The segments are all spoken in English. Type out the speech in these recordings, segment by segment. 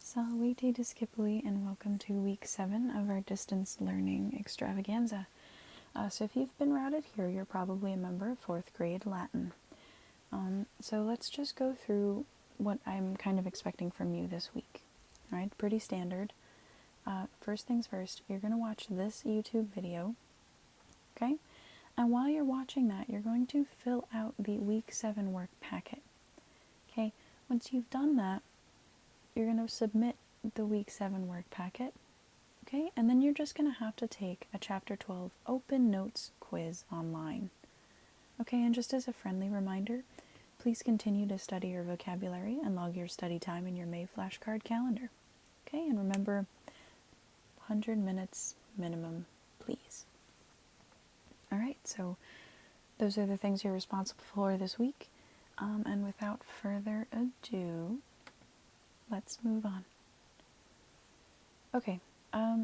Salwete Discipuli, and welcome to week 7 of our distance learning extravaganza. So if you've been routed here, you're probably a member of 4th grade Latin. So let's just go through what I'm kind of expecting from you this week. All right, pretty standard. First things first, you're going to watch this YouTube video, okay? And while you're watching that, you're going to fill out the week 7 work packet, okay? Once you've done that, you're going to submit the week 7 work packet, okay? And then you're just going to have to take a chapter 12 open notes quiz online, okay? And just as a friendly reminder, please continue to study your vocabulary and log your study time in your May flashcard calendar, okay? And remember, 100 minutes minimum, please. All right, so those are the things you're responsible for this week. And without further ado, let's move on. Okay,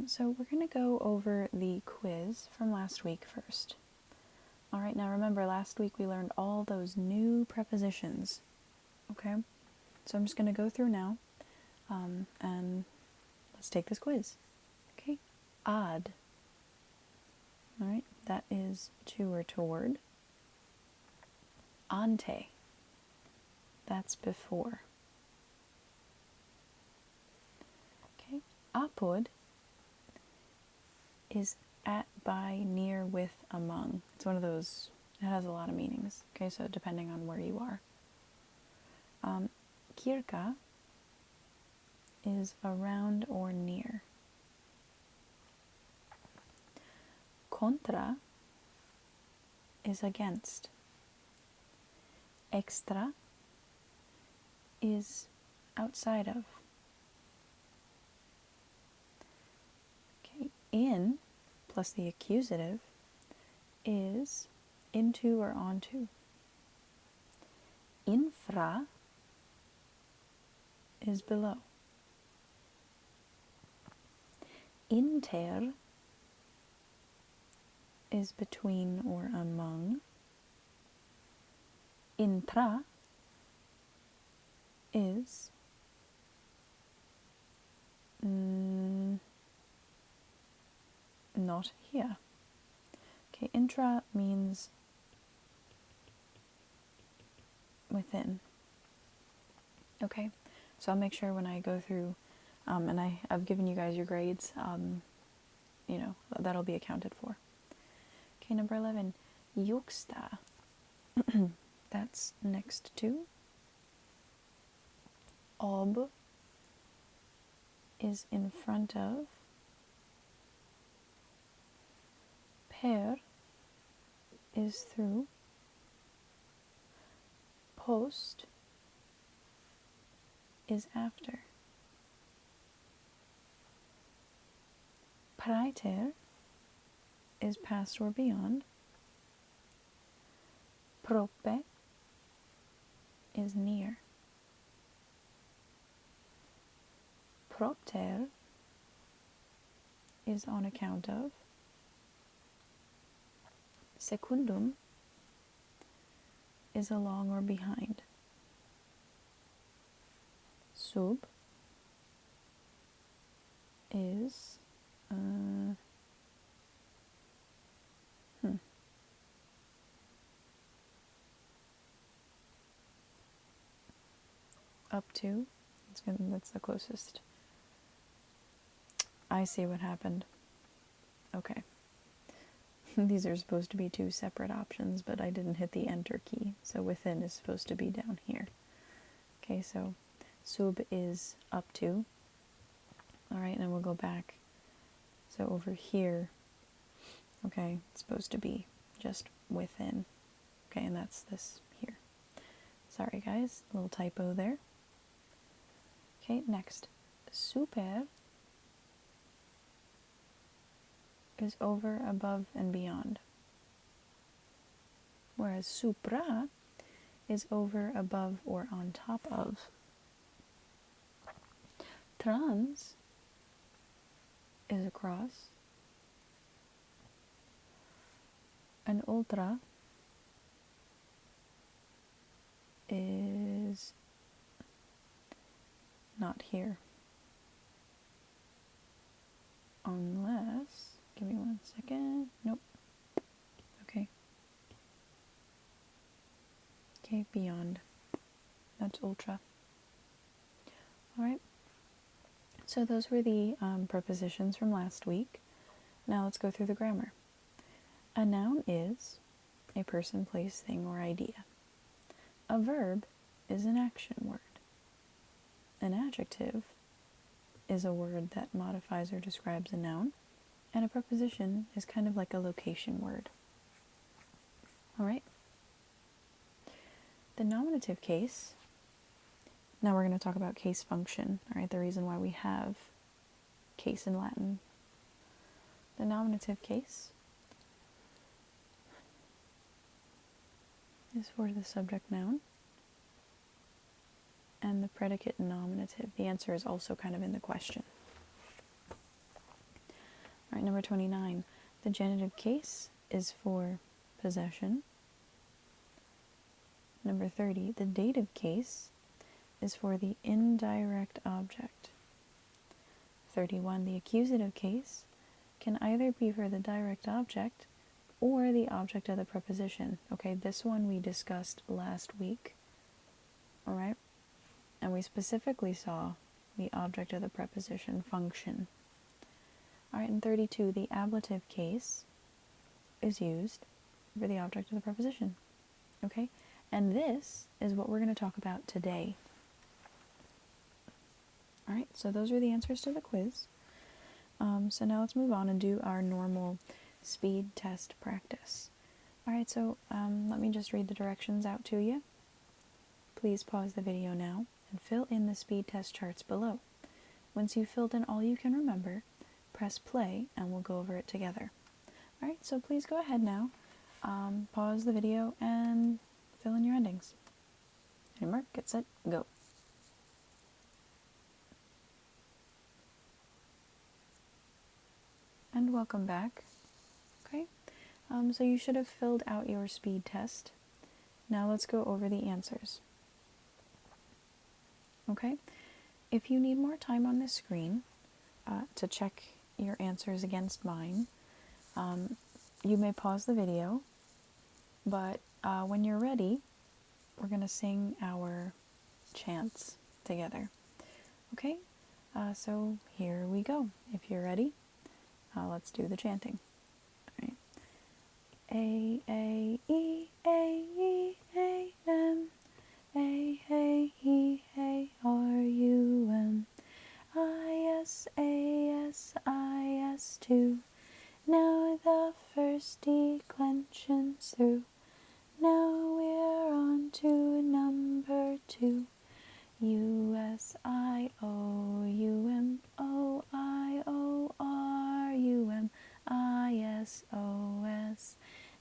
so we're going to go over the quiz from last week first. All right, now remember, last week we learned all those new prepositions, okay? So I'm just going to go through now, and let's take this quiz, okay? Ad. All right, that is to or toward. Ante. That's before. Okay, apud is at, by, near, with, among. It's one of those, it has a lot of meanings, okay, so depending on where you are. Circa is around or near. Contra is against. Extra is outside of. Okay, in plus the accusative is into or onto. Infra is below. Inter is between or among. Intra is not here. Okay, intra means within. Okay, so I'll make sure when I go through, and I've given you guys your grades, you know, that'll be accounted for. Okay, number 11, juxta. That's next to. Ob is in front of. Per is through. Post is after. Praeter is past or beyond. Prope is near. Propter is on account of. Secundum is along or behind. Sub is up to. That's the closest. I see what happened. Okay. These are supposed to be two separate options, but I didn't hit the enter key, so within is supposed to be down here. Okay, so sub is up to. Alright, and we'll go back. So over here, okay, it's supposed to be just within. Okay, and that's this here. Sorry guys, a little typo there. Okay, next. Super is over, above, and beyond. Whereas supra is over, above, or on top of. Trans is across. And ultra is not here. non ultra. Alright, so those were the prepositions from last week. Now let's go through the grammar. A noun is a person, place, thing, or idea. A verb is an action word. An adjective is a word that modifies or describes a noun, and a preposition is kind of like a location word. Alright? The nominative case, now we're going to talk about case function, alright, the reason why we have case in Latin. The nominative case is for the subject noun, and the predicate nominative. The answer is also kind of in the question. Alright, number 29. The genitive case is for possession. Number 30. The dative case is for the indirect object. 31. The accusative case can either be for the direct object or the object of the preposition. Okay, this one we discussed last week. Alright? And we specifically saw the object of the preposition function. Alright, in 32, the ablative case is used for the object of the preposition. Okay? And this is what we're going to talk about today. Alright, so those are the answers to the quiz. So now let's move on and do our normal speed test practice. Alright, so let me just read the directions out to you. Please pause the video now and fill in the speed test charts below. Once you've filled in all you can remember, press play and we'll go over it together. Alright, so please go ahead now, pause the video and fill in your endings. Ready, mark, get set, go. And welcome back. Okay, so you should have filled out your speed test. Now let's go over the answers. Okay, if you need more time on this screen to check your answers against mine, you may pause the video, but when you're ready, we're going to sing our chants together. Okay, so here we go. If you're ready, let's do the chanting. All right. A, E, A, M, A, E, R, U, M, I, S, I, S, 2. Now the first declension's through. Now we're on to number 2. U, S, I, O, U, M, O, I, O, R, U, M, I, S, O, S,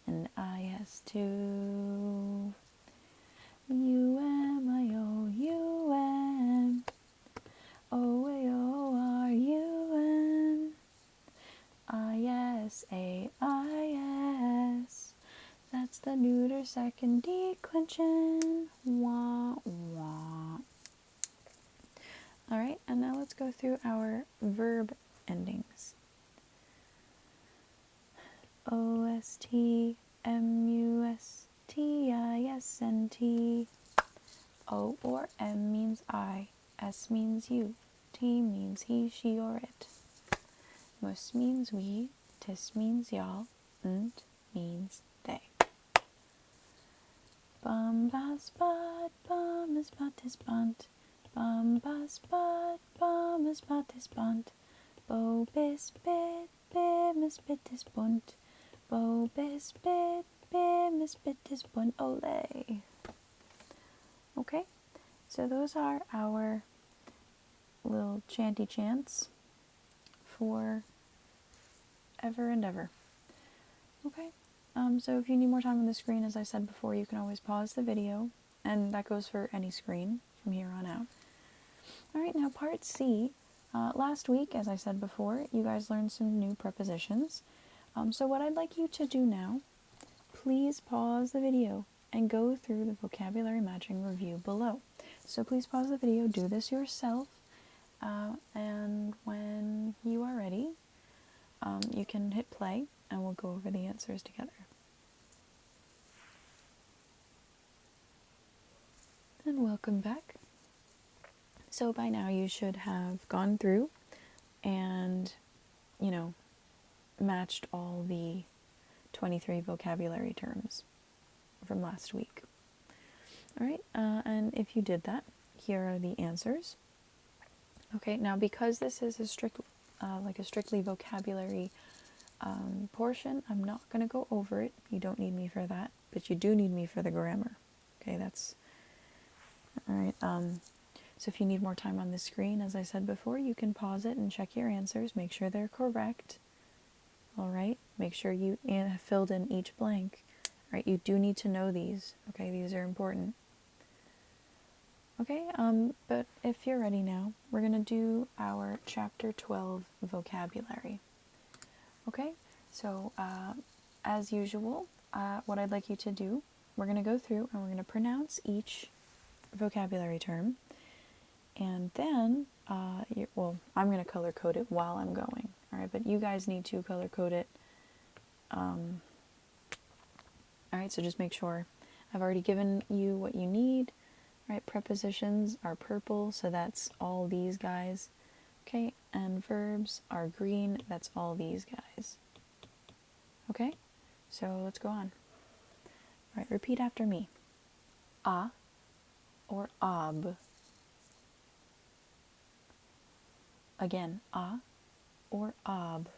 and I, S, 2. U, M, I, O, U, M, O, A, O, R, U, M, I, S, A, I, S. That's the neuter second declension. Wah, wah. Alright, and now let's go through our verb endings. O-S-T, M-U-S-T-I-S-N-T. O or M means I, S means you, T means he, she, or it. Mus means we, tis means y'all, nt means they. Bum bas bad, bum is batis bunt. Bum bas bad, bum is batis bunt. Bo bis bit, bim is bitis bunt. Bo bis bit, bim is bitis bunt. Ole. Okay, so those are our little chanty chants for ever and ever. Okay, so if you need more time on the screen, as I said before, you can always pause the video, and that goes for any screen from here on out. Alright, now part C. Last week, as I said before, you guys learned some new prepositions. So what I'd like you to do now, please pause the video and go through the vocabulary matching review below. So please pause the video, do this yourself, and when you are ready, you can hit play and we'll go over the answers together. And welcome welcome back. So by now you should have gone through and, matched all the 23 vocabulary terms from last week. All right, and if you did that, here are the answers. Okay, now because this is a strictly vocabulary portion, I'm not going to go over it. You don't need me for that, but you do need me for the grammar. Okay, that's all right. So if you need more time on the screen, as I said before, you can pause it and check your answers. Make sure they're correct. All right, make sure you have filled in each blank. All right, you do need to know these. Okay, these are important. Okay, but if you're ready now, we're going to do our Chapter 12 vocabulary. Okay, so as usual, what I'd like you to do, we're going to go through and we're going to pronounce each vocabulary term, and then, I'm going to color code it while I'm going, all right, but you guys need to color code it. All right, so just make sure. I've already given you what you need. Right, prepositions are purple, so that's all these guys. Okay, and verbs are green, that's all these guys. Okay, so let's go on. All right, repeat after me. A or ab. Again, a or ab.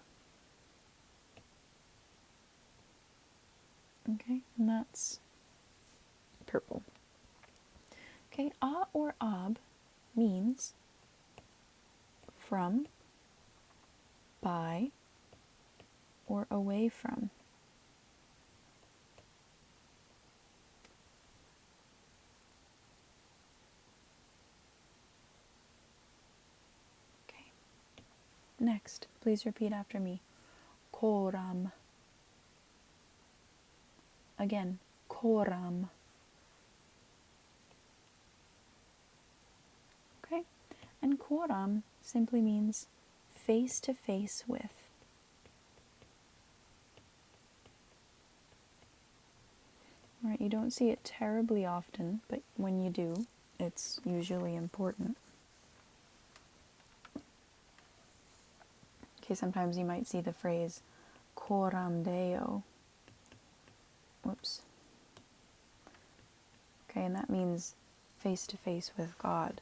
Okay, and that's purple. Okay, a or ab means from, by, or away from. Okay. Next, please repeat after me. Koram. Again, koram. Okay? And koram simply means face to face with. All right, you don't see it terribly often, but when you do, it's usually important. Okay, sometimes you might see the phrase coram Deo. Whoops. Okay, and that means face to face with God.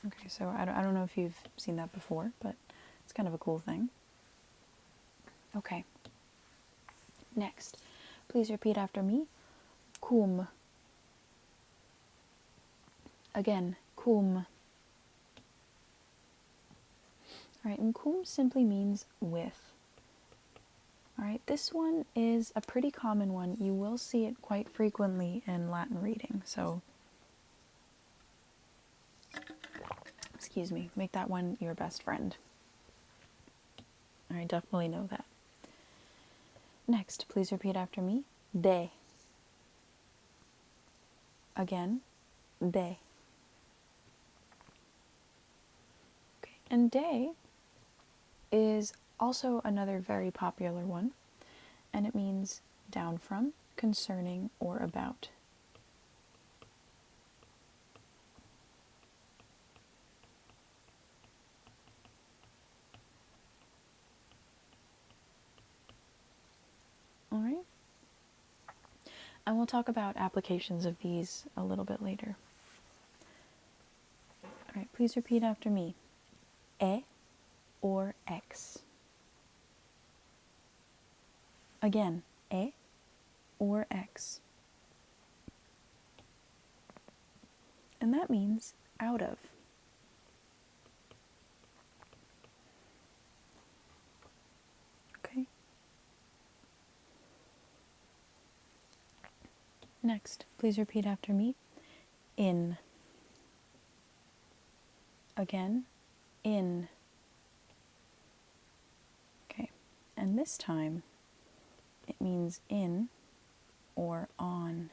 Okay, so I don't know if you've seen that before, but it's kind of a cool thing. Okay. Next, please repeat after me. Cum. Again, cum. All right, and cum simply means with. All right, this one is a pretty common one. You will see it quite frequently in Latin reading, so excuse me, make that one your best friend. I definitely know that. Next, please repeat after me. De. Again, de. Okay, and de is also another very popular one, and it means down from, concerning, or about. All right? And we'll talk about applications of these a little bit later. All right, please repeat after me. E or X. Again, E or X. And that means out of. Okay? Next, please repeat after me. In. Again, in. Okay, and this time it means in or on.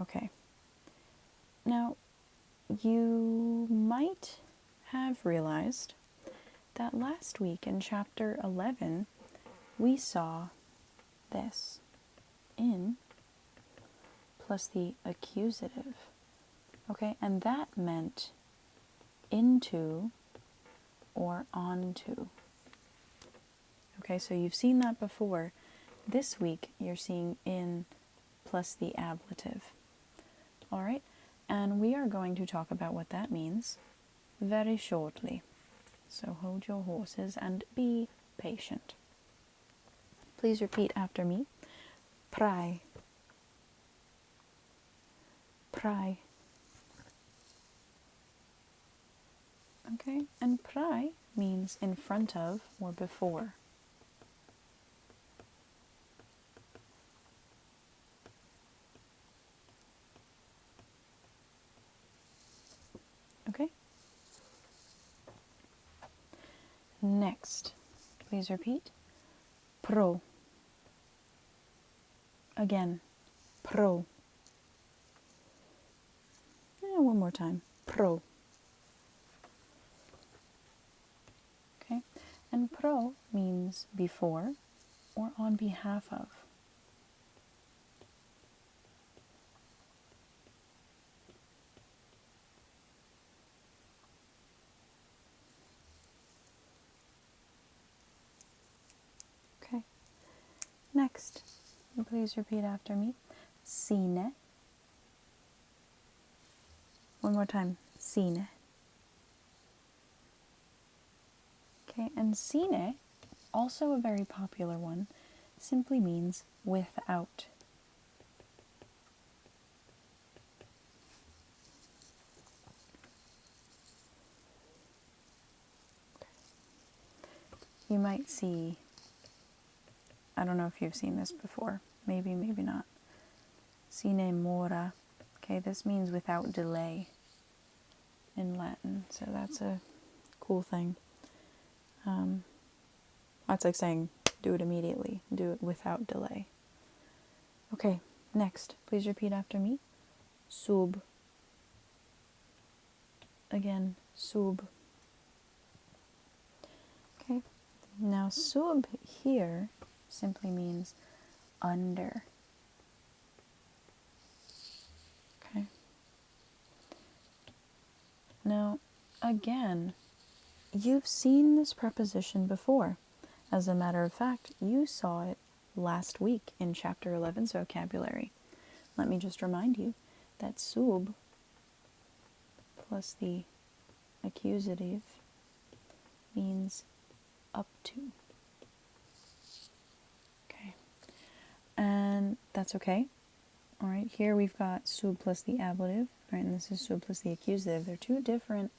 Okay. Now, you might have realized that last week in chapter 11 we saw this: in plus the accusative. Okay, and that meant into or onto. Okay, so you've seen that before. This week you're seeing in plus the ablative. All right, and we are going to talk about what that means very shortly. So hold your horses and be patient. Please repeat after me. Prai. Prai. Okay, and prai means in front of or before. Okay? Next, please repeat. Pro. Again, pro. And one more time. Pro. Okay? And pro means before or on behalf of. Okay. Next, please repeat after me. Sine. One more time. Sine. Okay, and sine, also a very popular one, simply means without. You might see, I don't know if you've seen this before, maybe, maybe not. Sine mora. Okay, this means without delay in Latin, so that's a cool thing. That's like saying do it immediately, do it without delay. Okay, next, please repeat after me. Sub. Again, sub. Okay, now sub here simply means under. Okay. Now, again, you've seen this preposition before. As a matter of fact, you saw it last week in Chapter 11's vocabulary. Let me just remind you that sub plus the accusative means up to. Okay. And that's okay. All right, here we've got sub plus the ablative, right, and this is sub plus the accusative. They're two different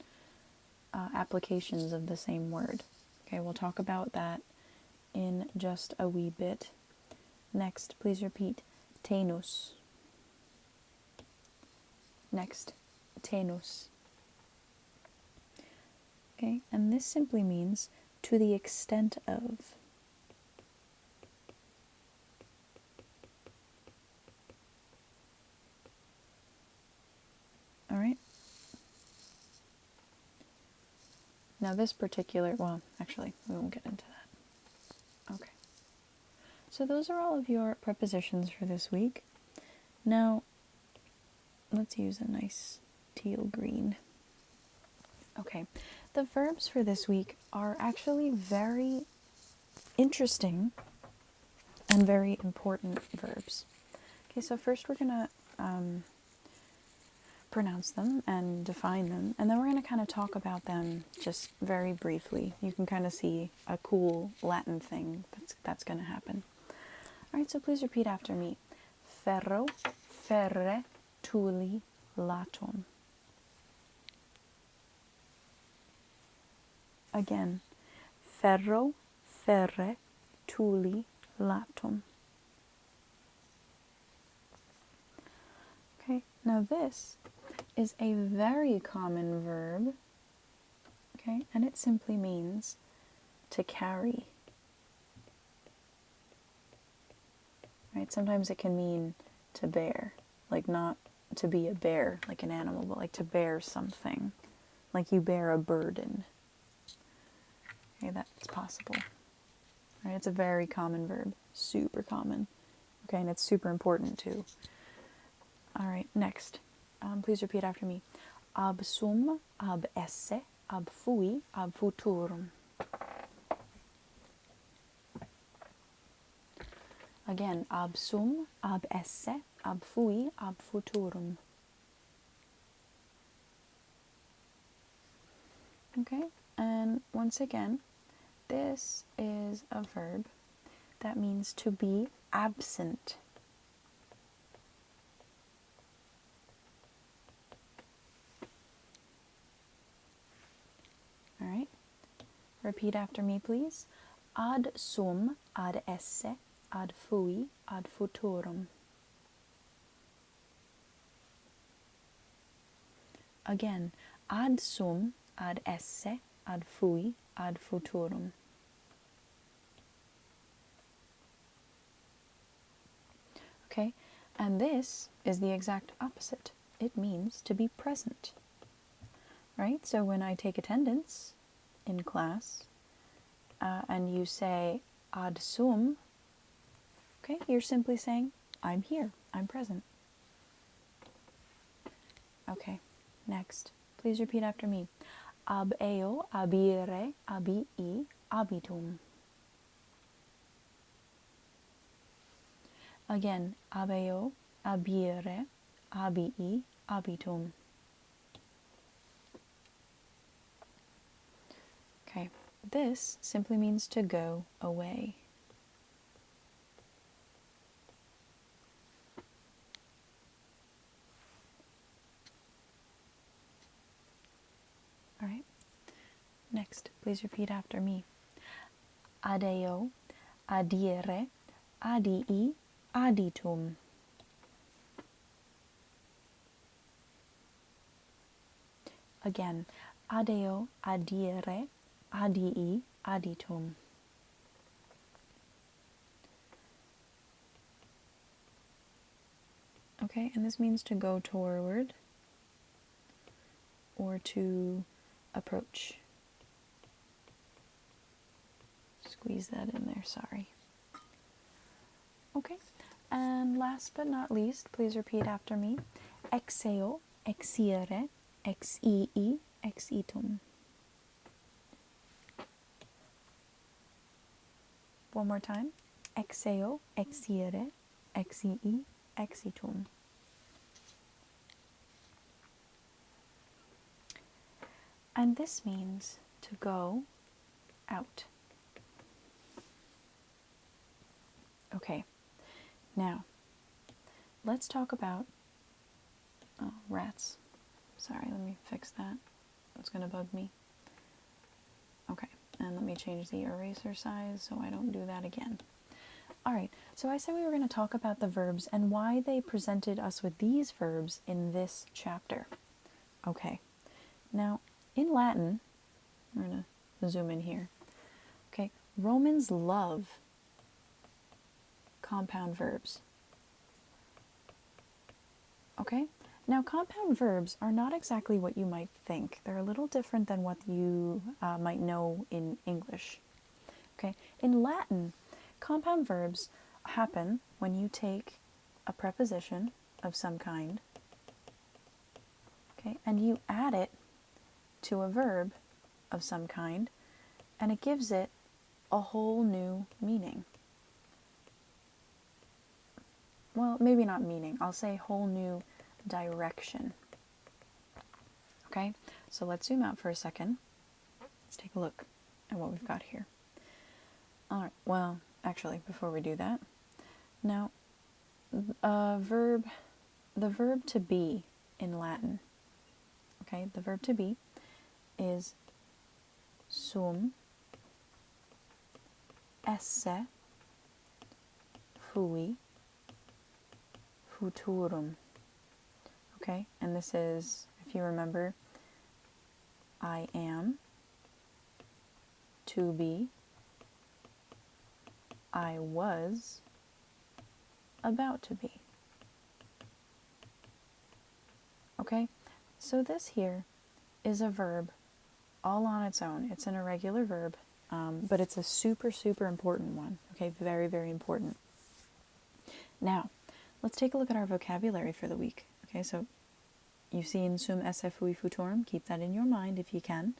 applications of the same word. Okay, we'll talk about that in just a wee bit. Next, please repeat tenus. Next, tenus. Okay, and this simply means to the extent of. All right. Now this particular, well, actually, we won't get into that. Okay. So those are all of your prepositions for this week. Now, let's use a nice teal green. Okay. The verbs for this week are actually very interesting and very important verbs. Okay, so first we're going to pronounce them and define them, and then we're going to kind of talk about them just very briefly. You can kind of see a cool Latin thing that's going to happen. All right, so please repeat after me. Ferro, ferre, tuli, laton. Again, ferro, ferre, tuli, laton. Okay, now this is a very common verb, okay, and it simply means to carry. Right? Sometimes it can mean to bear, like not to be a bear, like an animal, but like to bear something, like you bear a burden. Okay, that's possible. Right? It's a very common verb, super common. Okay, and it's super important too. All right, next. Please repeat after me. Ab sum, ab esse, ab fui, ab futurum. Again, ab sum, ab esse, ab fui, ab futurum. Okay, and once again, this is a verb that means to be absent. All right, repeat after me, please. Ad sum, ad esse, ad fui, ad futurum. Again, ad sum, ad esse, ad fui, ad futurum. Okay, and this is the exact opposite. It means to be present. Right? So when I take attendance in class and you say ad sum, okay, you're simply saying, I'm here, I'm present. Okay, next. Please repeat after me. Ab eo, abire, abii, abitum. Again, ab eo, abire, abii, abitum. Okay, this simply means to go away. All right. Next, please repeat after me. Adeo, adire, adii, aditum. Again, adeo, adire, adii, aditum. Okay, and this means to go toward or to approach. Squeeze that in there, sorry. Okay, and last but not least, please repeat after me. Exeo, exire, exii, exitum. One more time. Exeo, exire, exii, exitum. And this means to go out. Okay, now let's talk about rats. Sorry, let me fix that. It's going to bug me. Okay, and let me change the eraser size so I don't do that again. All right, so I said we were going to talk about the verbs and why they presented us with these verbs in this chapter. Okay, now in Latin, we're going to zoom in here. Okay, Romans love compound verbs. Okay, now compound verbs are not exactly what you might think. They're a little different than what you might know in English. Okay, in Latin, compound verbs happen when you take a preposition of some kind, okay, and you add it to a verb of some kind, and it gives it a whole new meaning. Well, maybe not meaning. I'll say whole new direction. Okay, so let's zoom out for a second. Let's take a look at what we've got here. All right, well, actually, before we do that, now, the verb to be in Latin, okay, the verb to be is sum, esse, fui, futurum. Okay, and this is, if you remember, I am, to be, I was, about to be. Okay, so this here is a verb all on its own. It's an irregular verb, but it's a super, super important one. Okay, very, very important. Now, let's take a look at our vocabulary for the week. Okay, so you've seen sum esse fui futorum. Keep that in your mind if you can.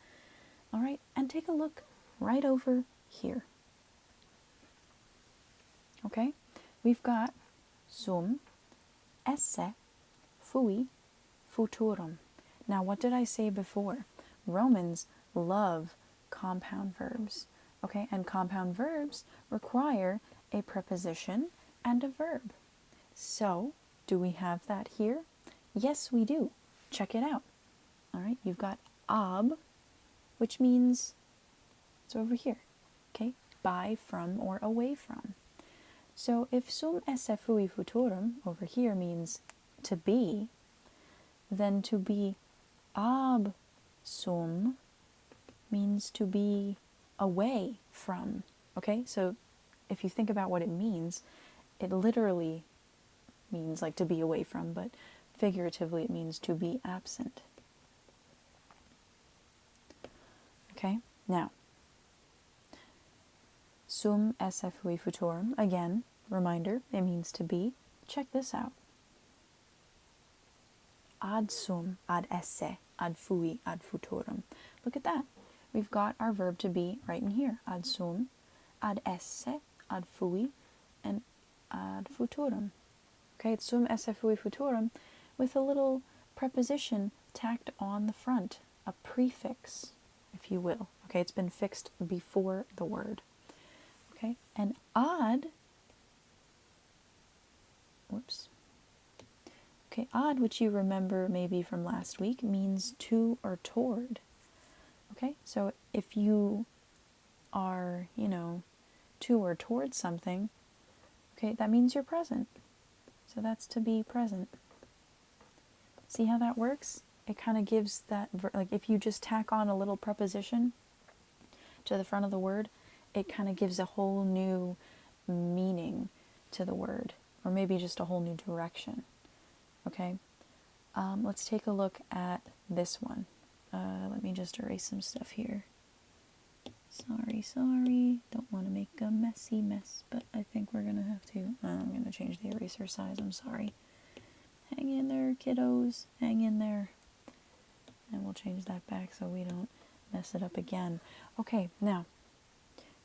All right, and take a look right over here. Okay, we've got sum esse fui futurum. Now, what did I say before? Romans love compound verbs. Okay, and compound verbs require a preposition and a verb. So, do we have that here? Yes, we do. Check it out. All right, you've got ab, which means it's over here. Okay, by, from, or away from. So if sum esse fui futurum over here means to be, then to be ab sum means to be away from. Okay, so if you think about what it means, it literally means like to be away from, but figuratively it means to be absent. Okay, now sum esse fui futurum, again, reminder, it means to be. Check this out. Ad sum, ad esse, ad fui, ad futurum. Look at that. We've got our verb to be right in here. Ad sum, ad esse, ad fui, and ad futurum. Okay, it's sum esse fui futurum with a little preposition tacked on the front, a prefix, if you will. Okay, it's been fixed before the word. Okay, and ad, okay, ad, which you remember maybe from last week, means to or toward. Okay, so if you are, to or toward something, okay, that means you're present. So that's to be present. See how that works? It kind of gives that, like if you just tack on a little preposition to the front of the word, it kind of gives a whole new meaning to the word, or maybe just a whole new direction. Okay, let's take a look at this one. Let me just erase some stuff here. Sorry, don't want to make a messy mess, but I think we're gonna have to. I'm gonna change the eraser size, I'm sorry. Hang in there, kiddos, hang in there. And we'll change that back so we don't mess it up again. Okay, now,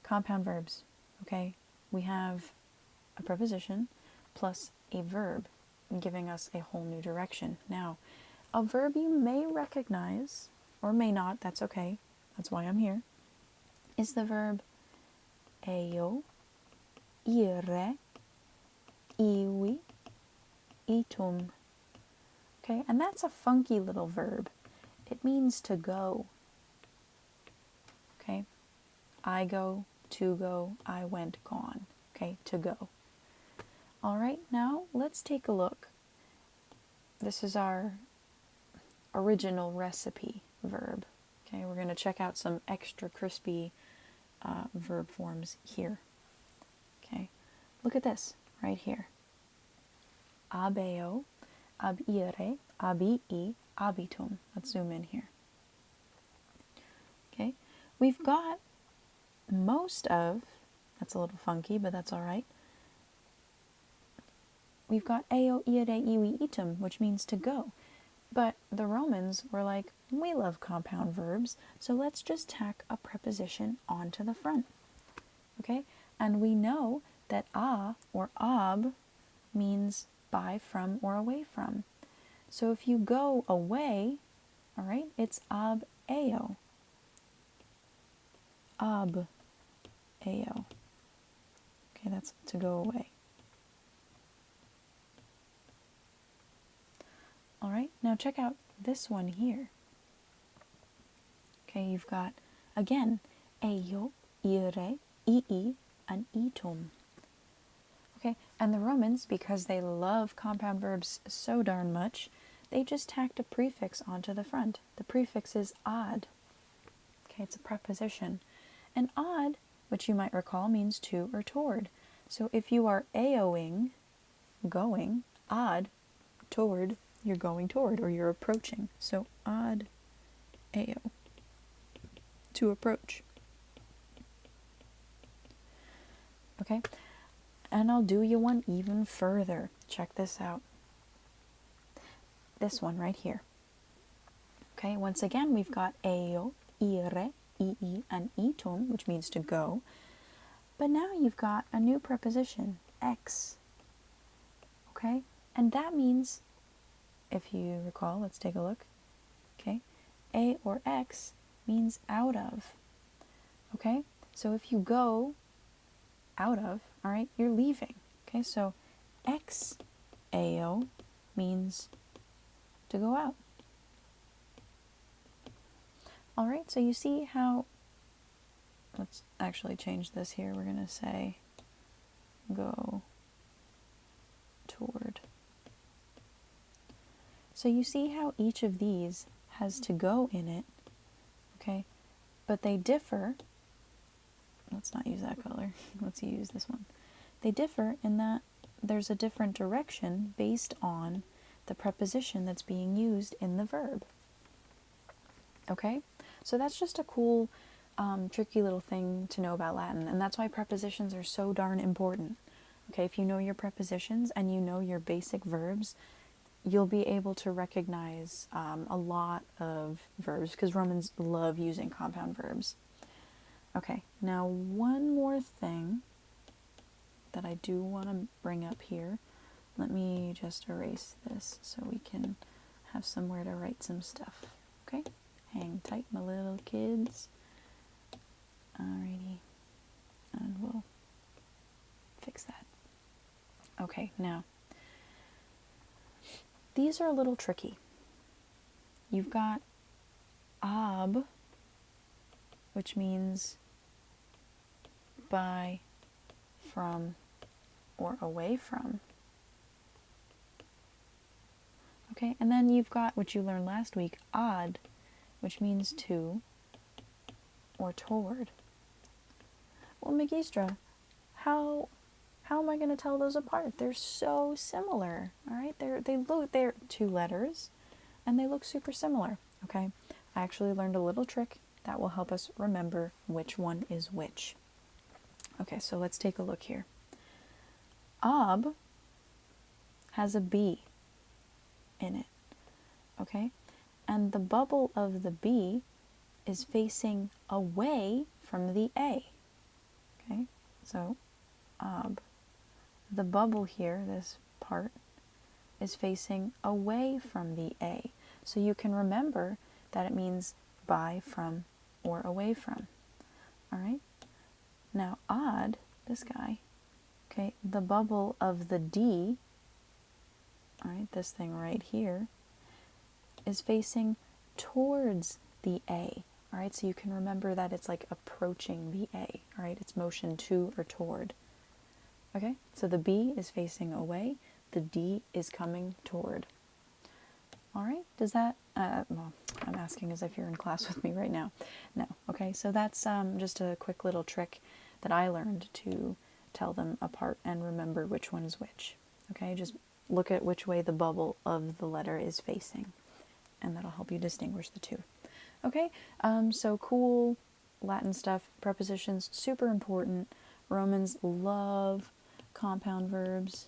compound verbs, okay? We have a preposition plus a verb giving us a whole new direction. Now, a verb you may recognize, or may not, that's okay, that's why I'm here, is the verb eo, ire, iwi, itum. Okay, and that's a funky little verb. It means to go. Okay, I go, to go, I went, gone. Okay, to go. All right, now let's take a look. This is our original recipe verb. Okay, we're going to check out some extra crispy verb forms here. Okay, look at this right here. Abeo, abire, abii, abitum. Let's zoom in here. Okay, we've got most of, that's a little funky, but that's all right. We've got eo, ire, iwi, itum, which means to go. But the Romans were like, we love compound verbs, so let's just tack a preposition onto the front. Okay? And we know that a or ab means by, from, or away from. So if you go away, all right, it's ab eo. Ab eo. Okay, that's to go away. All right, now check out this one here. Okay, you've got, again, eo, ire, ii, and itum. Okay, and the Romans, because they love compound verbs so darn much, they just tacked a prefix onto the front. The prefix is ad. Okay, it's a preposition. And ad, which you might recall, means to or toward. So if you are aoing, going, ad, toward, you're going toward, or you're approaching. So ad eo, to approach. Okay, and I'll do you one even further. check this out. This one right here. Okay, once again, we've got eo, ire, ii, and iton, which means to go. But now you've got a new preposition, ex. Okay, and that means, if you recall, let's take a look. Okay, a or ex means out of. Okay, so if you go out of, all right, you're leaving. Okay, so ex eo means to go out. All right, so you see how, let's actually change this here. We're going to say go toward. So you see how each of these has to go in it, okay? But they differ. Let's not use that color. Let's use this one. They differ in that there's a different direction based on the preposition that's being used in the verb. Okay? So that's just a cool, tricky little thing to know about Latin, and that's why prepositions are so darn important. Okay, if you know your prepositions and you know your basic verbs, you'll be able to recognize a lot of verbs, because Romans love using compound verbs. Okay, now one more thing that I do want to bring up here. Let me just erase this so we can have somewhere to write some stuff. Okay, hang tight, my little kids. Alrighty, and we'll fix that. Okay, now, these are a little tricky. You've got ab, which means by, from, or away from. Okay, and then you've got, which you learned last week, ad, which means to or toward. Well, Magistra, how am I going to tell those apart? They're so similar, all right? They're two letters, and they look super similar, okay? I actually learned a little trick that will help us remember which one is which. Okay, so let's take a look here. Ab has a B in it, okay? And the bubble of the B is facing away from the A, okay? So, ab. The bubble here, this part, is facing away from the A. So you can remember that it means by, from, or away from. All right? Now, ad, this guy, okay, the bubble of the D, all right, this thing right here, is facing towards the A. All right, so you can remember that it's like approaching the A. All right, it's motion to or toward. Okay, so the B is facing away, the D is coming toward. All right, does that, well, I'm asking as if you're in class with me right now. No, okay, so that's just a quick little trick that I learned to tell them apart and remember which one is which. Okay, just look at which way the bubble of the letter is facing, and that'll help you distinguish the two. Okay, so cool Latin stuff, prepositions, super important. Romans love compound verbs.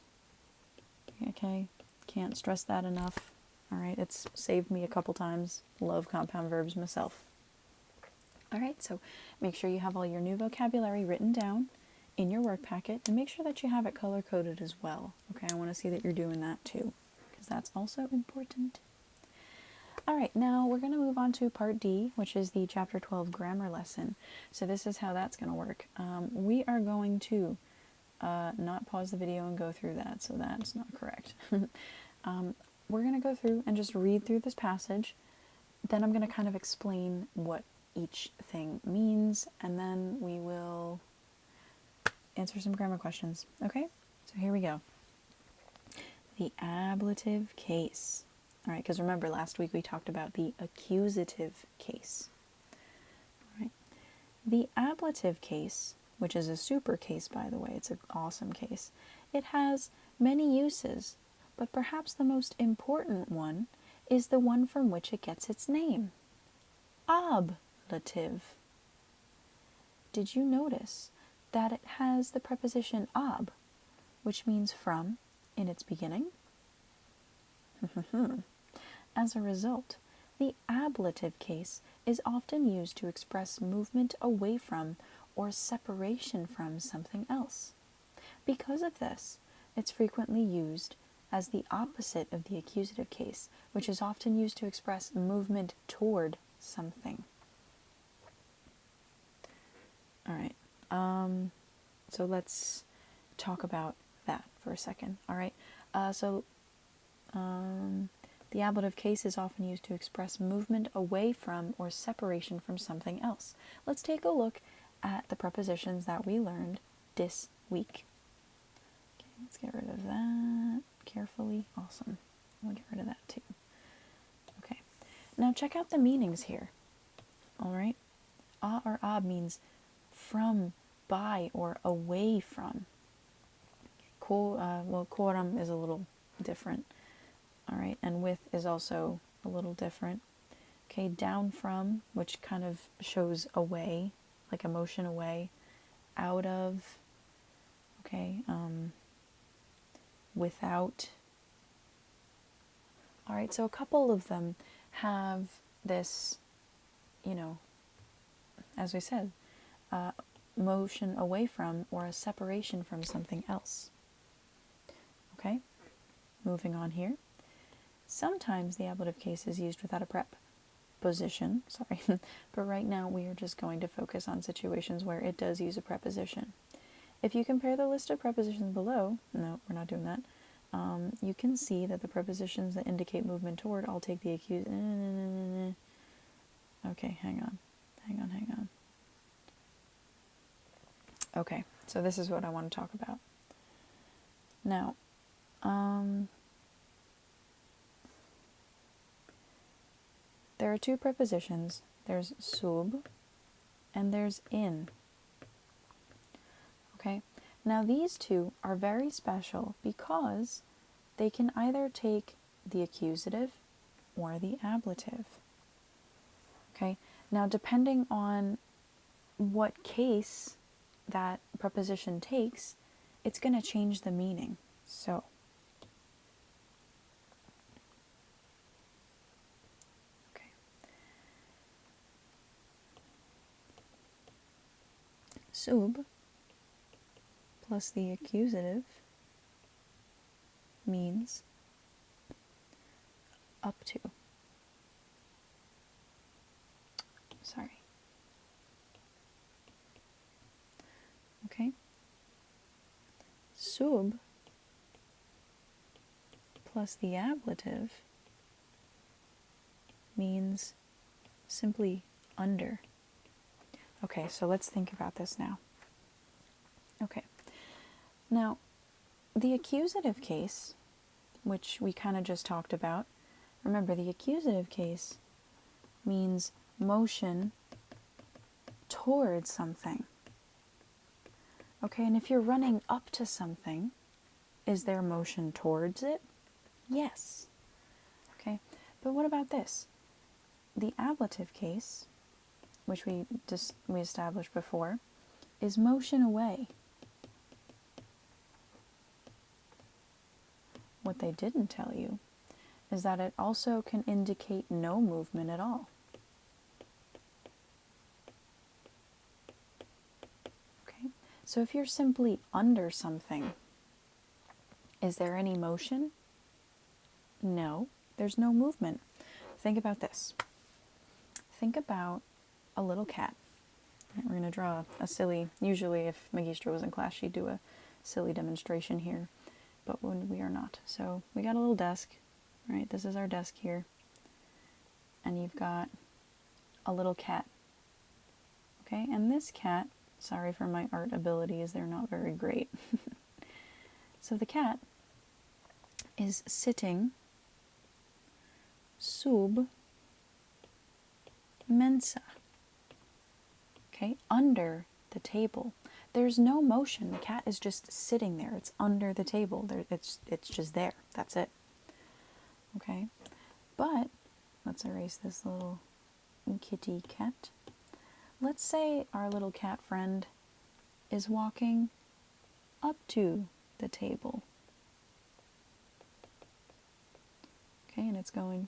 Okay, can't stress that enough. All right, it's saved me a couple times. Love compound verbs myself. All right, so make sure you have all your new vocabulary written down in your work packet, and make sure that you have it color-coded as well. Okay, I want to see that you're doing that too, because that's also important. All right, now we're going to move on to part D, which is the chapter 12 grammar lesson. So this is how that's going to work. We are going to not pause the video and go through that, so that's not correct. We're going to go through and just read through this passage. Then I'm going to kind of explain what each thing means, and then we will answer some grammar questions. Okay, so here we go. The ablative case. All right, because remember last week we talked about the accusative case. All right. The ablative case, which is a super case, by the way, it's an awesome case. It has many uses, but perhaps the most important one is the one from which it gets its name. Ablative. Did you notice that it has the preposition ab, which means from in its beginning? As a result, the ablative case is often used to express movement away from or separation from something else. Because of this, it's frequently used as the opposite of the accusative case, which is often used to express movement toward something. All right, so let's talk about that for a second. All right, the ablative case is often used to express movement away from or separation from something else. Let's take a look at the prepositions that we learned this week. Okay, let's get rid of that carefully. Awesome. We'll get rid of that too. Okay, now check out the meanings here. All right, a or ab means from, by, or away from. Coram is a little different. All right, and with is also a little different. Okay, down from, which kind of shows away, like a motion away. Out of, okay, without. All right, so a couple of them have this, as we said, motion away from or a separation from something else. Okay, moving on here. Sometimes the ablative case is used without a preposition, but right now we are just going to focus on situations where it does use a preposition. If you compare the list of prepositions below, no, we're not doing that, you can see that the prepositions that indicate movement toward all take the accused. Okay, hang on. Okay, so this is what I want to talk about. Now, there are two prepositions. There's sub and there's in. Okay, now these two are very special because they can either take the accusative or the ablative. Okay, now depending on what case that preposition takes, it's going to change the meaning. So, okay. Sub plus the accusative means up to. Sorry. Okay. Sub plus the ablative means simply under. Okay, so let's think about this now. Okay. Now, the accusative case, which we kind of just talked about, remember the accusative case means motion towards something. Okay, and if you're running up to something, is there motion towards it? Yes. Okay, but what about this? The ablative case, which we established before, is motion away. What they didn't tell you is that it also can indicate no movement at all. Okay, so if you're simply under something, is there any motion? No, there's no movement. Think about this. Think about a little cat. We're going to draw a silly, usually if Magistra was in class, she'd do a silly demonstration here, but when we are not. So we got a little desk, right? This is our desk here. And you've got a little cat. Okay, and this cat, sorry for my art abilities, they're not very great. So the cat is sitting sub mensa. Okay, under the table. There's no motion. The cat is just sitting there. It's under the table. It's just there. That's it. Okay, but let's erase this little kitty cat. Let's say our little cat friend is walking up to the table. Okay, and it's going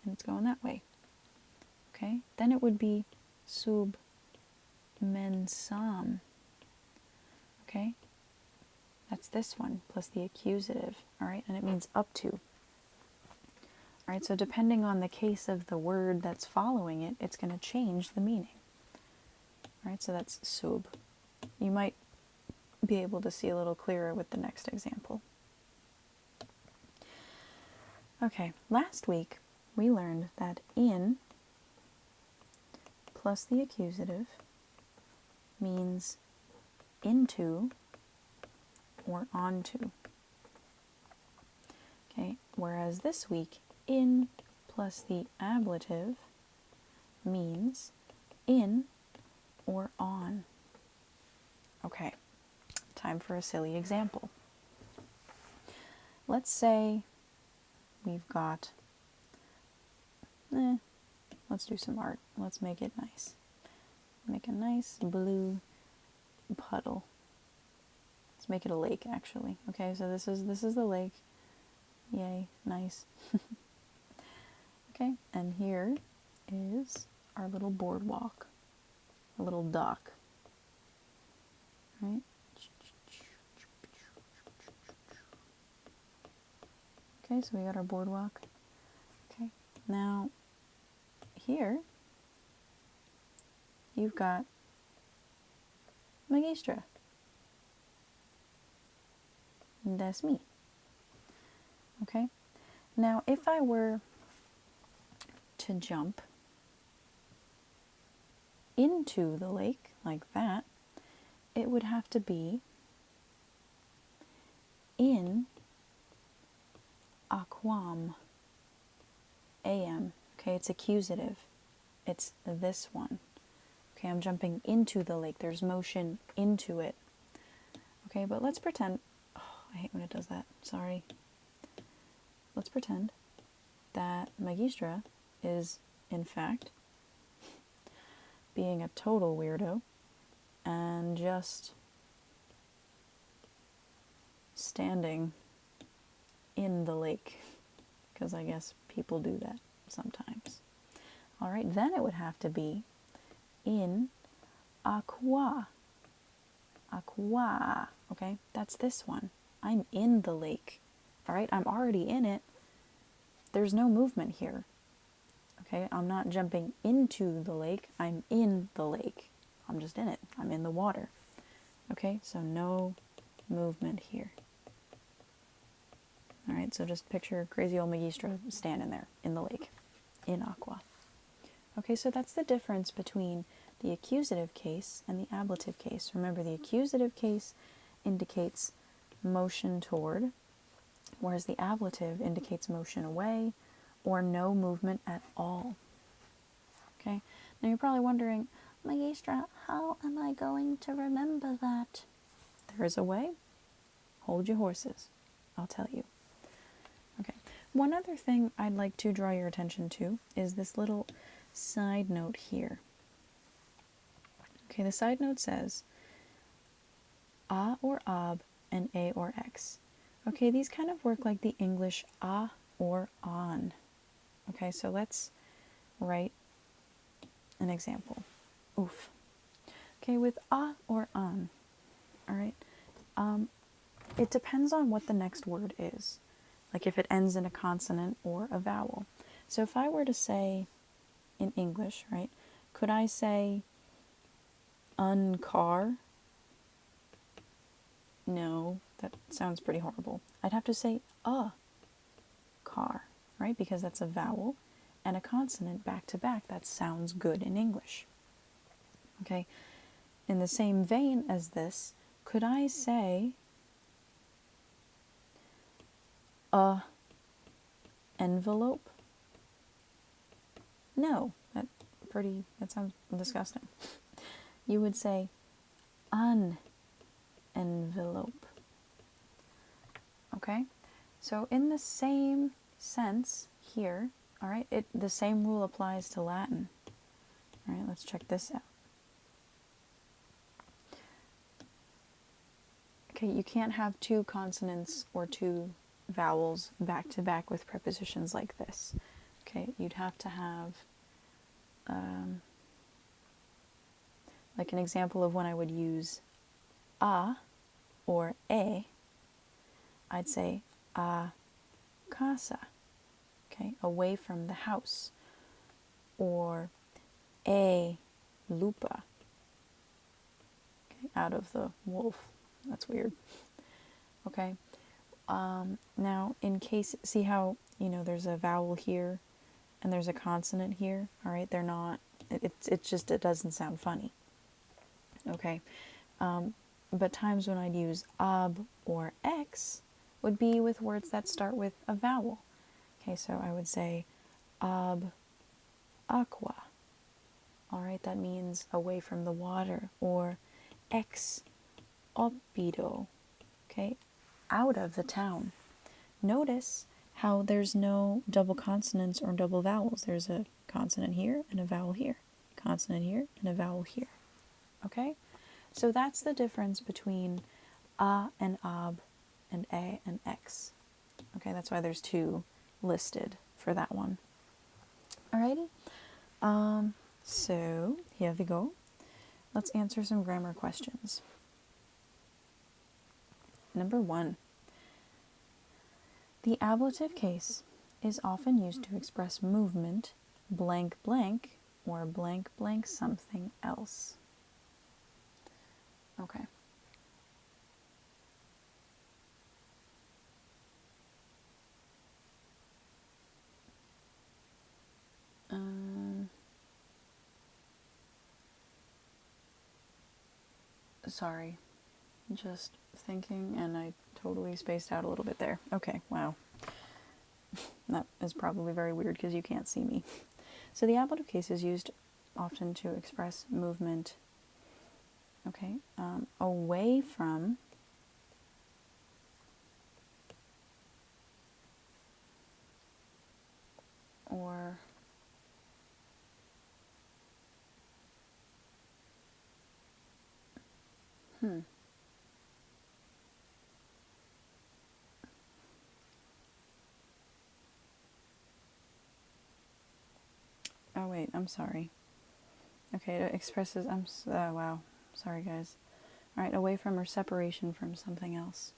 and it's going that way. Okay, then it would be sub mensam. Okay, that's this one plus the accusative. All right, and it means up to. All right, so depending on the case of the word that's following it, it's going to change the meaning. All right, so that's sub. You might be able to see a little clearer with the next example. Okay, last week we learned that in plus the accusative means into or onto. Okay, whereas this week in plus the ablative means in or on. Okay, time for a silly example. Let's say we've got, let's do some art. Let's make it nice. Make a nice blue puddle. Let's make it a lake, actually. Okay, so this is the lake. Yay, nice. Okay, and here is our little boardwalk, a little dock. Right? Okay, so we got our boardwalk. Okay, now here you've got Magistra. And that's me. Okay, now if I were to jump into the lake like that, it would have to be in aquam. Am. Okay, it's accusative. It's this one. Okay, I'm jumping into the lake. There's motion into it. Okay, but let's pretend. Oh, I hate when it does that. Sorry. Let's pretend that Magistra is, in fact, being a total weirdo and just standing in the lake, because I guess people do that sometimes. All right, then it would have to be in aqua. Aqua. Okay, that's this one. I'm in the lake. All right, I'm already in it. There's no movement here. Okay, I'm not jumping into the lake. I'm in the lake. I'm just in it. I'm in the water. Okay, so no movement here. All right, so just picture crazy old Magistra standing there in the lake, in aqua. Okay, so that's the difference between the accusative case and the ablative case. Remember, the accusative case indicates motion toward, whereas the ablative indicates motion away or no movement at all. Okay, now you're probably wondering, Magistra, how am I going to remember that? There is a way. Hold your horses. I'll tell you. Okay, one other thing I'd like to draw your attention to is this little side note here. Okay, the side note says a or ab and a or x. Okay, these kind of work like the English a or on. Okay, so let's write an example. Oof. Okay, with a or on, all right, it depends on what the next word is, like if it ends in a consonant or a vowel. So if I were to say in English, right, could I say uncar? No, that sounds pretty horrible. I'd have to say a car, right, because that's a vowel and a consonant back to back. That sounds good in English. Okay, in the same vein as this, could I say a envelope? No, that sounds disgusting. You would say an envelope. Okay, so in the same sense here, all right, the same rule applies to Latin. All right, let's check this out. Okay, you can't have two consonants or two vowels back to back with prepositions like this. Okay, you'd have to have like an example of when I would use a or a. I'd say a casa, okay, away from the house, or a lupa, okay, out of the wolf. That's weird. Okay. Now, in case, see how, there's a vowel here and there's a consonant here, all right? They're not, it's just, it doesn't sound funny, okay? But times when I'd use ab or x would be with words that start with a vowel. Okay, so I would say ab aqua, all right? That means away from the water, or ex oppido, okay? Out of the town. Notice how there's no double consonants or double vowels. There's a consonant here and a vowel here, consonant here and a vowel here. Okay? So that's the difference between a and ab and a and x. Okay, that's why there's two listed for that one. Alrighty? So here we go. Let's answer some grammar questions. Number 1. The ablative case is often used to express movement, blank blank, or blank blank something else. Okay. Sorry. Just thinking, and I totally spaced out a little bit there. Okay, wow. That is probably very weird because you can't see me. So the ablative case is used often to express movement, okay, away from or Oh wait, I'm sorry. Okay, it expresses, wow, sorry guys. Alright, away from or separation from something else.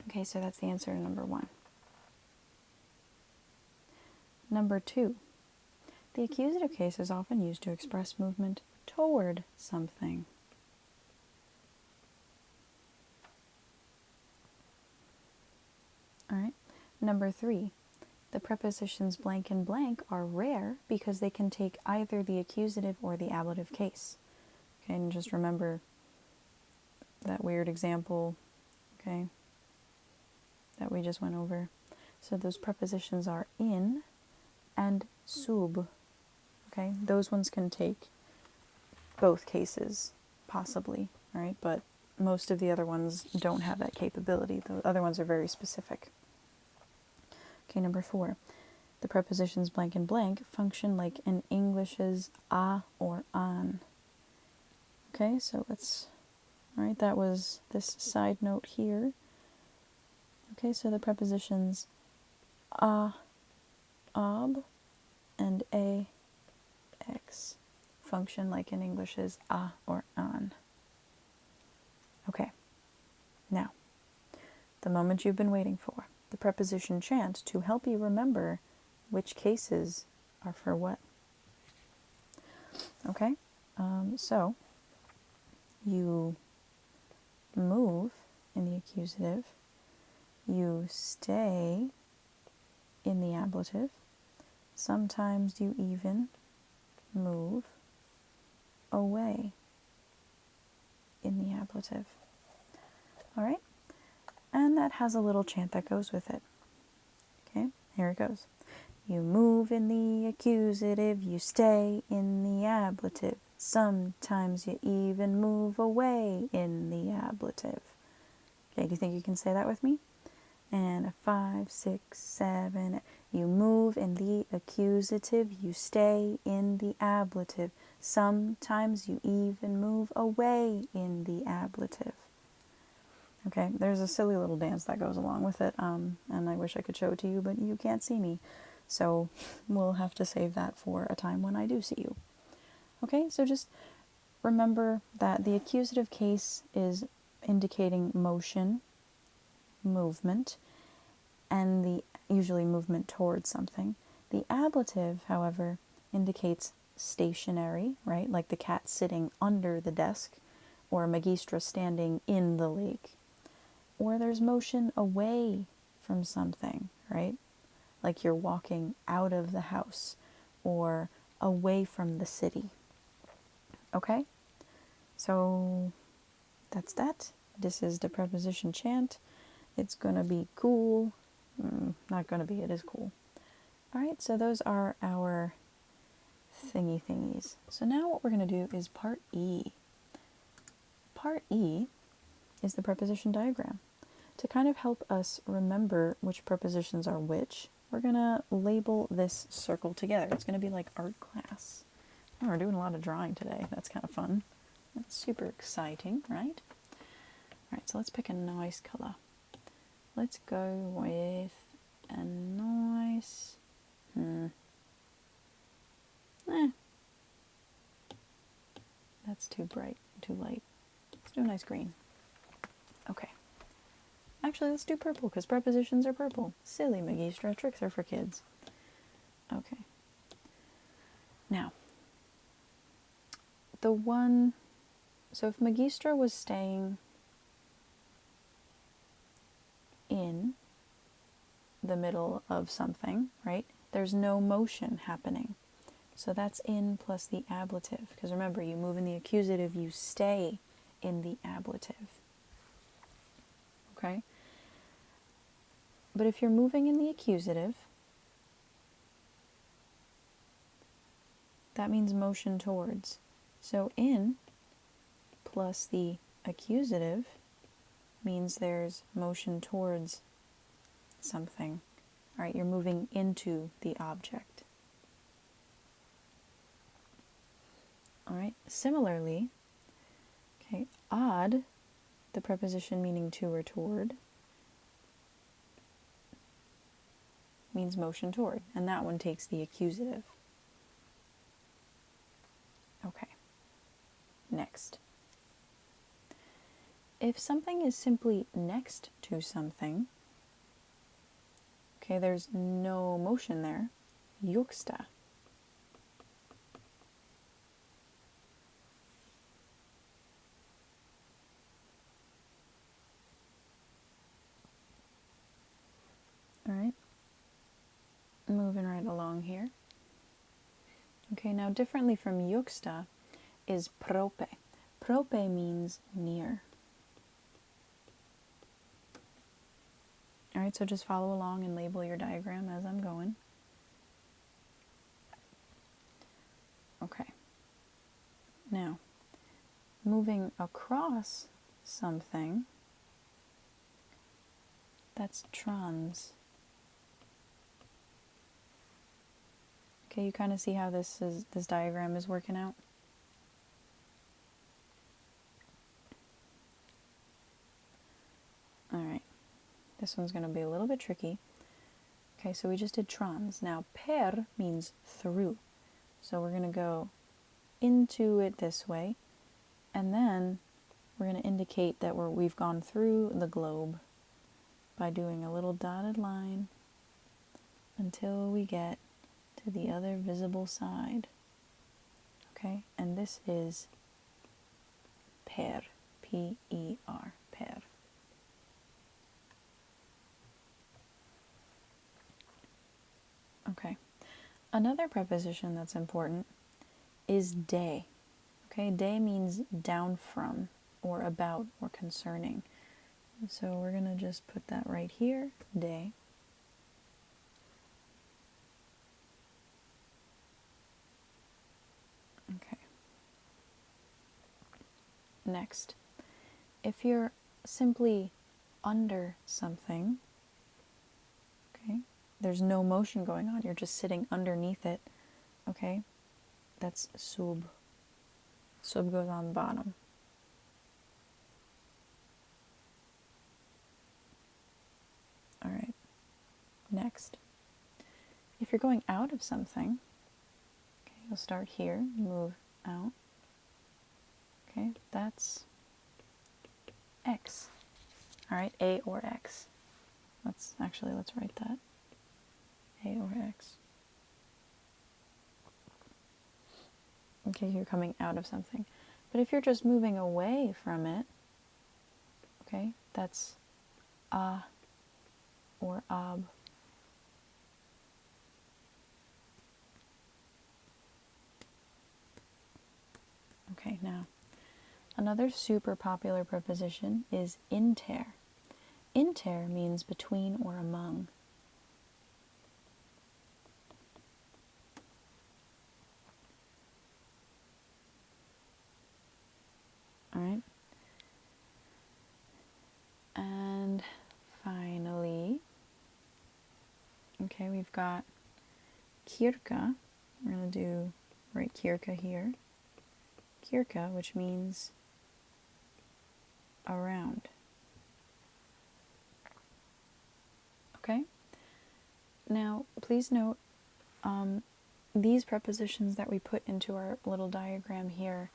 Okay, so that's the answer to number 1. Number 2. The accusative case is often used to express movement toward something. Alright, number 3. The prepositions blank and blank are rare because they can take either the accusative or the ablative case. Okay, and just remember that weird example, okay, that we just went over. So those prepositions are in and sub. Okay, those ones can take both cases, possibly, all right, but most of the other ones don't have that capability. The other ones are very specific. Okay, number 4. The prepositions blank and blank function like in English's a or an. Okay, so let's, all right, that was this side note here. Okay, so the prepositions a, ab, and a, x function like in English's a or an. Okay, now, the moment you've been waiting for, the preposition chant to help you remember which cases are for what. Okay, so you move in the accusative, you stay in the ablative, sometimes you even move away in the ablative. All right, and that has a little chant that goes with it. Okay, here it goes. You move in the accusative, you stay in the ablative. Sometimes you even move away in the ablative. Okay, do you think you can say that with me? And a 5, 6, 7. You move in the accusative, you stay in the ablative. Sometimes you even move away in the ablative. Okay, there's a silly little dance that goes along with it, and I wish I could show it to you, but you can't see me. So we'll have to save that for a time when I do see you. Okay, so just remember that the accusative case is indicating motion, movement, and the usually movement towards something. The ablative, however, indicates stationary, right? Like the cat sitting under the desk, or Magistra standing in the lake. Or there's motion away from something, right? Like you're walking out of the house or away from the city. Okay? So that's that. This is the preposition chant. It's gonna be cool. Not gonna be, it is cool. Alright, so those are our thingies. So now what we're gonna do is part E. Part E is the preposition diagram. To kind of help us remember which prepositions are which, we're gonna label this circle together. It's gonna be like art class. Oh, we're doing a lot of drawing today. That's kind of fun. That's super exciting, right? Alright, so let's pick a nice color. Let's go with a nice... That's too bright, too light. Let's do a nice green. Okay. Actually, let's do purple, because prepositions are purple. Silly Magistra, tricks are for kids. Okay. Now, so if Magistra was staying in the middle of something, right? There's no motion happening. So that's in plus the ablative. Because remember, you move in the accusative, you stay in the ablative. Okay? But if you're moving in the accusative, that means motion towards. So in plus the accusative means there's motion towards something. All right, you're moving into the object. All right, similarly, okay, odd, the preposition meaning to or toward, means motion toward, and that one takes the accusative. Okay, next. If something is simply next to something, okay, there's no motion there, juxta. All right, moving right along here. Okay, now differently from juxta is prope. Prope means near. All right, so just follow along and label your diagram as I'm going. Okay. Now, moving across something, that's trans. Okay, you kind of see how this diagram is working out? All right. This one's going to be a little bit tricky. Okay, so we just did trans. Now, per means through. So we're going to go into it this way, and then we're going to indicate that we've gone through the globe by doing a little dotted line until we get to the other visible side. Okay, and this is per, P-E-R, per. Okay, another preposition that's important is de. Okay, de means down from, or about, or concerning. So we're going to just put that right here, de. Okay. Next, if you're simply under something, okay, there's no motion going on. You're just sitting underneath it. Okay? That's sub. Sub goes on the bottom. All right. Next. If you're going out of something, okay, you'll start here, move out. Okay, that's X. All right, A or X. Let's write that. A or X. Okay, you're coming out of something. But if you're just moving away from it, okay, that's A or Ab. Okay, now, another super popular preposition is inter. Inter means between or among. All right. And finally, okay, we've got kirka. We're going to write kirka here. Kirka, which means around. Okay? Now, please note, these prepositions that we put into our little diagram here,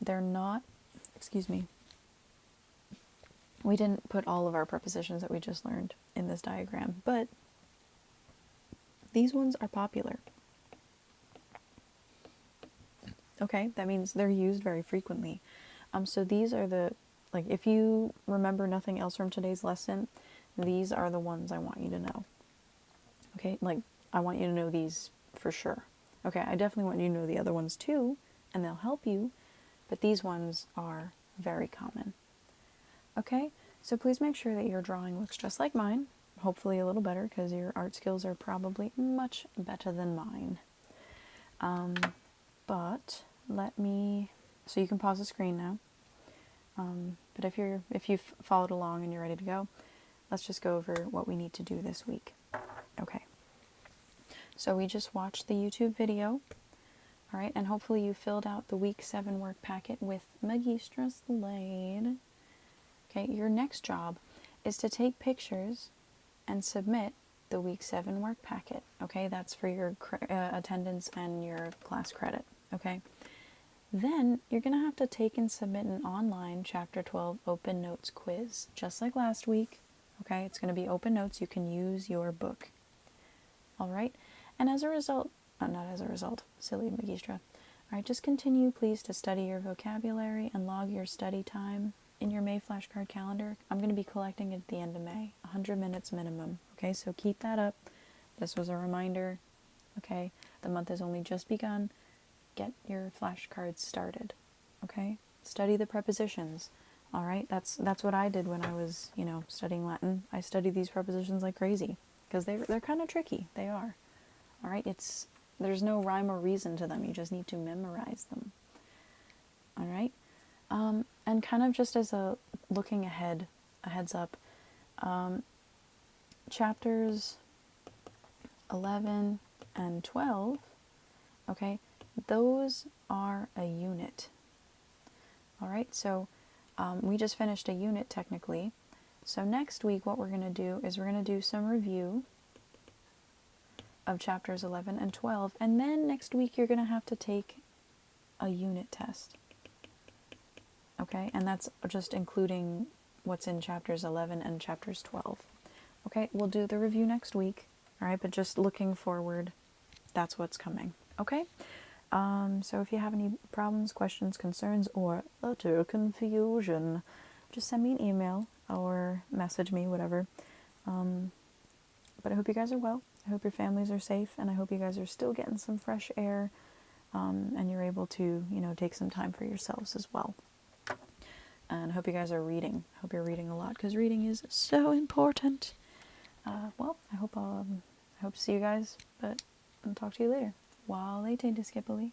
they're not, we didn't put all of our prepositions that we just learned in this diagram, but these ones are popular. Okay, that means they're used very frequently. So these are the, like, if you remember nothing else from today's lesson, these are the ones I want you to know. Okay, like, I want you to know these for sure. Okay, I definitely want you to know the other ones too, and they'll help you, but these ones are very common. Okay, so please make sure that your drawing looks just like mine, hopefully a little better, because your art skills are probably much better than mine. But let me, so you can pause the screen now. But if you've followed along and you're ready to go, let's just go over what we need to do this week. Okay. So we just watched the YouTube video, all right, and hopefully you filled out the week 7 work packet with Magistra Slade. Okay, your next job is to take pictures and submit the week 7 work packet. Okay, that's for your attendance and your class credit. Okay. Then you're going to have to take and submit an online Chapter 12 Open Notes quiz, just like last week. Okay, it's going to be open notes. You can use your book. All right, and as a result, not as a result, silly Magistra. All right, just continue, please, to study your vocabulary and log your study time in your May flashcard calendar. I'm going to be collecting it at the end of May, 100 minutes minimum. Okay, so keep that up. This was a reminder. Okay, the month has only just begun. Get your flashcards started, okay? Study the prepositions, all right? That's what I did when I was, studying Latin. I studied these prepositions like crazy because they're kind of tricky. They are, all right? There's no rhyme or reason to them. You just need to memorize them, all right? And kind of just as a looking ahead, a heads up, chapters 11 and 12, okay? Those are a unit. All right, so we just finished a unit technically. So next week what we're going to do is we're going to do some review of chapters 11 and 12, and then next week you're going to have to take a unit test. Okay, and that's just including what's in chapters 11 and chapters 12. Okay, we'll do the review next week. All right, but just looking forward, that's what's coming. Okay? So if you have any problems, questions, concerns, or utter confusion, just send me an email or message me, whatever. But I hope you guys are well. I hope your families are safe, and I hope you guys are still getting some fresh air, and you're able to, take some time for yourselves as well. And I hope you guys are reading. I hope you're reading a lot, because reading is so important. Well, I hope to see you guys, but I'll talk to you later. Wale te discepoli.